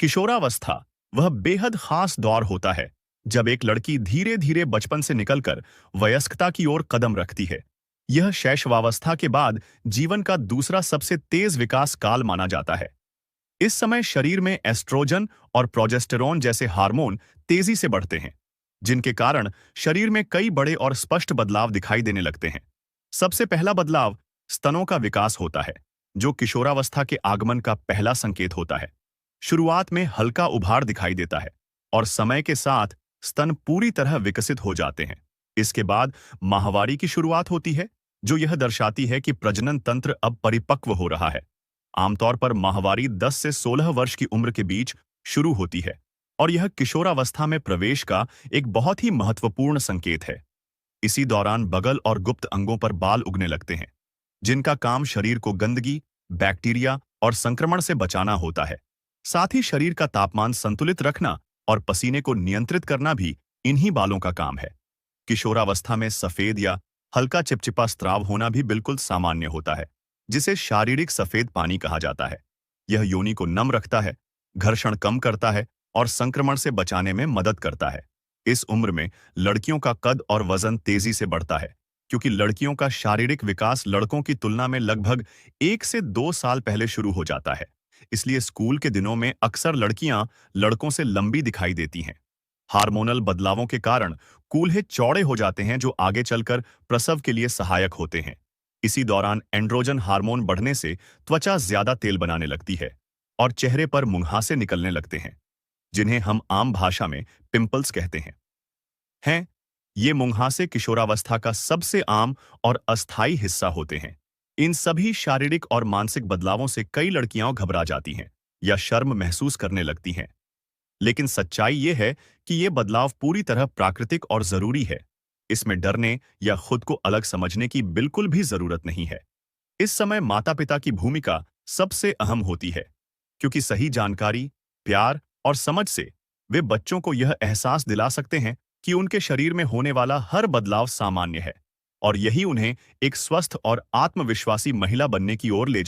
किशोरावस्था वह बेहद खास दौर होता है जब एक लड़की धीरे धीरे बचपन से निकलकर वयस्कता की ओर कदम रखती है। यह शैशवावस्था के बाद जीवन का दूसरा सबसे तेज विकास काल माना जाता है। इस समय शरीर में एस्ट्रोजन और प्रोजेस्टेरोन जैसे हार्मोन तेजी से बढ़ते हैं, जिनके कारण शरीर में कई बड़े और स्पष्ट बदलाव दिखाई देने लगते हैं। सबसे पहला बदलाव स्तनों का विकास होता है, जो किशोरावस्था के आगमन का पहला संकेत होता है। शुरुआत में हल्का उभार दिखाई देता है और समय के साथ स्तन पूरी तरह विकसित हो जाते हैं। इसके बाद माहवारी की शुरुआत होती है, जो यह दर्शाती है कि प्रजनन तंत्र अब परिपक्व हो रहा है। आमतौर पर माहवारी 10 से 16 वर्ष की उम्र के बीच शुरू होती है और यह किशोरावस्था में प्रवेश का एक बहुत ही महत्वपूर्ण संकेत है। इसी दौरान बगल और गुप्त अंगों पर बाल उगने लगते हैं, जिनका काम शरीर को गंदगी, बैक्टीरिया और संक्रमण से बचाना होता है। साथ ही शरीर का तापमान संतुलित रखना और पसीने को नियंत्रित करना भी इन्हीं बालों का काम है। किशोरावस्था में सफेद या हल्का चिपचिपा स्राव होना भी बिल्कुल सामान्य होता है, जिसे शारीरिक सफेद पानी कहा जाता है। यह योनि को नम रखता है, घर्षण कम करता है और संक्रमण से बचाने में मदद करता है। इस उम्र में लड़कियों का कद और वजन तेजी से बढ़ता है, क्योंकि लड़कियों का शारीरिक विकास लड़कों की तुलना में लगभग 1 से 2 साल पहले शुरू हो जाता है। इसलिए स्कूल के दिनों में अक्सर लड़कियां लड़कों से लंबी दिखाई देती हैं। हार्मोनल बदलावों के कारण कूल्हे चौड़े हो जाते हैं, जो आगे चलकर प्रसव के लिए सहायक होते हैं। इसी दौरान एंड्रोजन हार्मोन बढ़ने से त्वचा ज्यादा तेल बनाने लगती है और चेहरे पर मुंहासे निकलने लगते हैं, जिन्हें हम आम भाषा में पिंपल्स कहते हैं। ये मुंहासे किशोरावस्था का सबसे आम और अस्थायी हिस्सा होते हैं। इन सभी शारीरिक और मानसिक बदलावों से कई लड़कियां घबरा जाती हैं या शर्म महसूस करने लगती हैं। लेकिन सच्चाई ये है कि ये बदलाव पूरी तरह प्राकृतिक और जरूरी है। इसमें डरने या खुद को अलग समझने की बिल्कुल भी जरूरत नहीं है। इस समय माता-पिता की भूमिका सबसे अहम होती है, क्योंकि सही जानकारी, प्यार और समझ से वे बच्चों को यह एहसास दिला सकते हैं कि उनके शरीर में होने वाला हर बदलाव सामान्य है और यही उन्हें एक स्वस्थ और आत्मविश्वासी महिला बनने की ओर ले